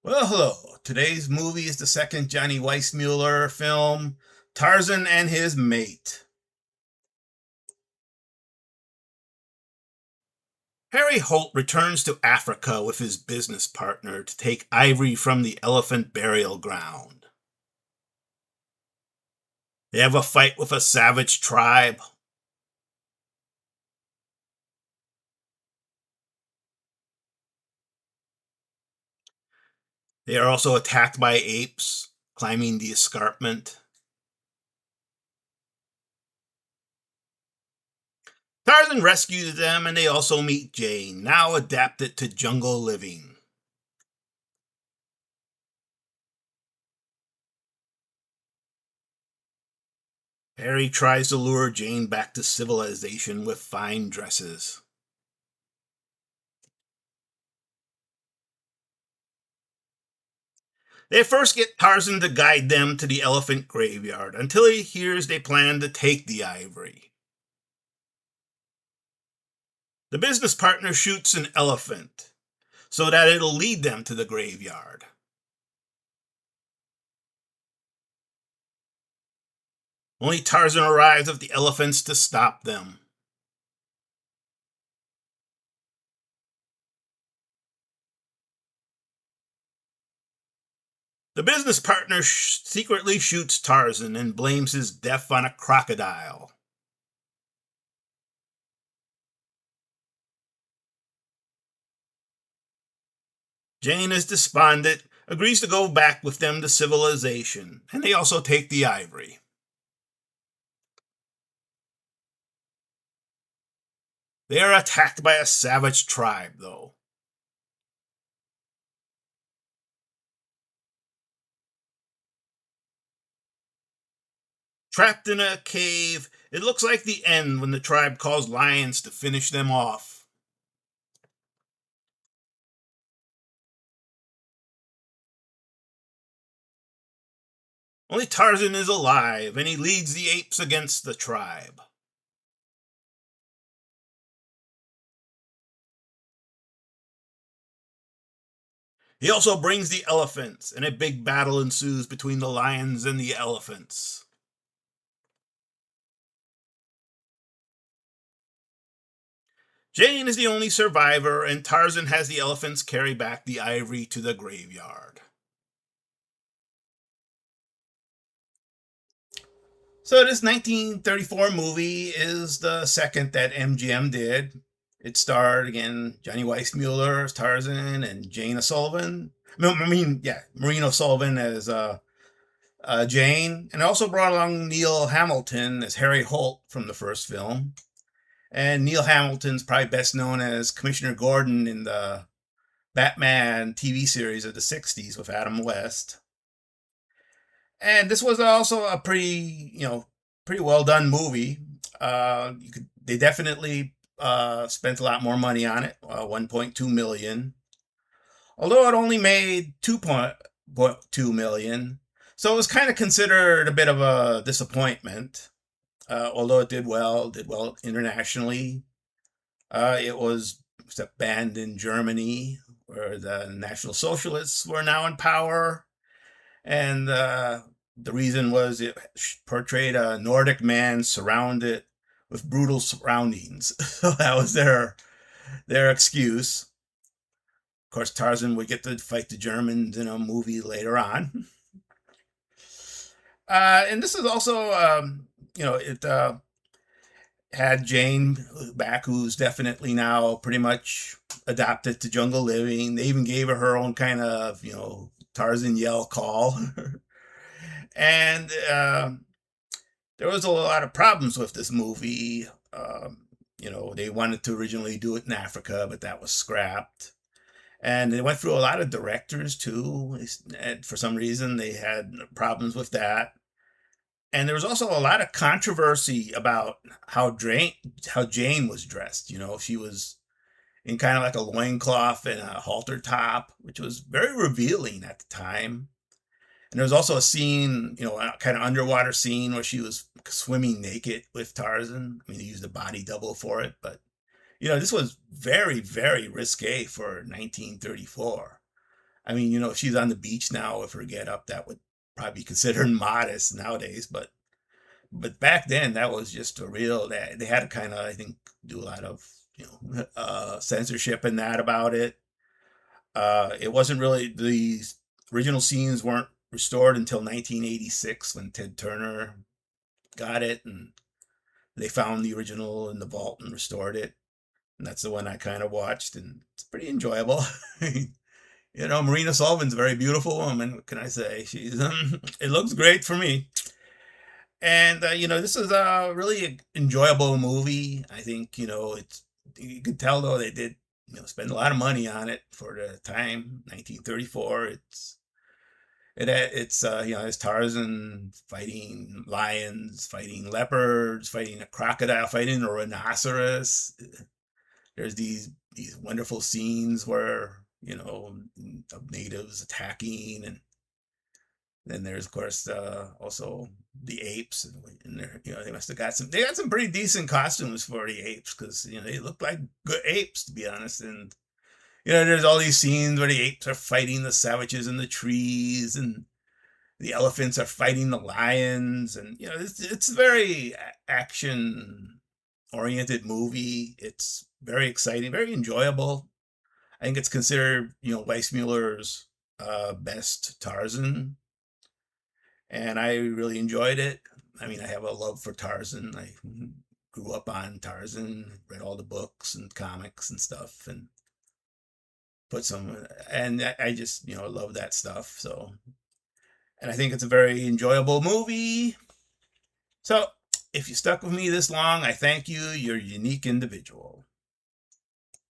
Well, hello. Today's movie is the second Johnny Weissmuller film, Tarzan and His Mate. Harry Holt returns to Africa with his business partner to take ivory from the elephant burial ground. They have a fight with a savage tribe. They are also attacked by apes, climbing the escarpment. Tarzan rescues them and they also meet Jane, now adapted to jungle living. Harry tries to lure Jane back to civilization with fine dresses. They first get Tarzan to guide them to the elephant graveyard until he hears they plan to take the ivory. The business partner shoots an elephant so that it'll lead them to the graveyard. Only Tarzan arrives with the elephants to stop them. The business partner secretly shoots Tarzan and blames his death on a crocodile. Jane is despondent, agrees to go back with them to civilization, and they also take the ivory. They are attacked by a savage tribe, though. Trapped in a cave, it looks like the end when the tribe calls lions to finish them off. Only Tarzan is alive, and he leads the apes against the tribe. He also brings the elephants, and a big battle ensues between the lions and the elephants. Jane is the only survivor, and Tarzan has the elephants carry back the ivory to the graveyard. So this 1934 movie is the second that MGM did. It starred again Johnny Weissmuller as Tarzan and Jane O'Sullivan. Maureen O'Sullivan as Jane, and also brought along Neil Hamilton as Harry Holt from the first film. And Neil Hamilton's probably best known as Commissioner Gordon in the Batman TV series of the 60s with Adam West. And this was also a pretty well done movie. They definitely spent a lot more money on it, 1.2 million, although it only made 2.2 million. So it was kind of considered a bit of a disappointment. Although it did well internationally. It was banned in Germany, where the National Socialists were now in power, and the reason was it portrayed a Nordic man surrounded with brutal surroundings. So that was their excuse. Of course, Tarzan would get to fight the Germans in a movie later on. And this is also, it had Jane back, who's definitely now pretty much adapted to jungle living. They even gave her her own kind of, Tarzan yell call. And there was a lot of problems with this movie. They wanted to originally do it in Africa, but that was scrapped. And they went through a lot of directors too. And for some reason, they had problems with that. And there was also a lot of controversy about how Jane was dressed. She was in kind of like a loincloth and a halter top, which was very revealing at the time. And there was also a scene, a kind of underwater scene where she was swimming naked with Tarzan. I mean, they used a body double for it, but this was very, very risque for 1934. I mean, if she's on the beach now with her get up, that would probably be considered modest nowadays. But back then, that was just a real. They had to kind of, I think, do a lot of censorship and that about it. It wasn't really the original scenes weren't restored until 1986 when Ted Turner got it and they found the original in the vault and restored it. And that's the one I kind of watched, and it's pretty enjoyable. Marina Sullivan's a very beautiful woman. What can I say? She's it looks great for me. And this is a really enjoyable movie. I think it's you can tell though they did spend a lot of money on it for the time, 1934. It's Tarzan fighting lions, fighting leopards, fighting a crocodile, fighting a rhinoceros. There's these wonderful scenes where of natives attacking, and then there's of course also the apes, and they must have got some pretty decent costumes for the apes because they look like good apes, to be honest. And there's all these scenes where the apes are fighting the savages in the trees, and the elephants are fighting the lions, and it's a very action oriented movie. It's very exciting, very enjoyable. I think it's considered Weissmuller's best Tarzan, and I really enjoyed it. I mean, I have a love for Tarzan. I grew up on Tarzan, read all the books and comics and stuff, and I just love that stuff. So, and I think it's a very enjoyable movie. So, if you stuck with me this long, I thank you. You're a unique individual.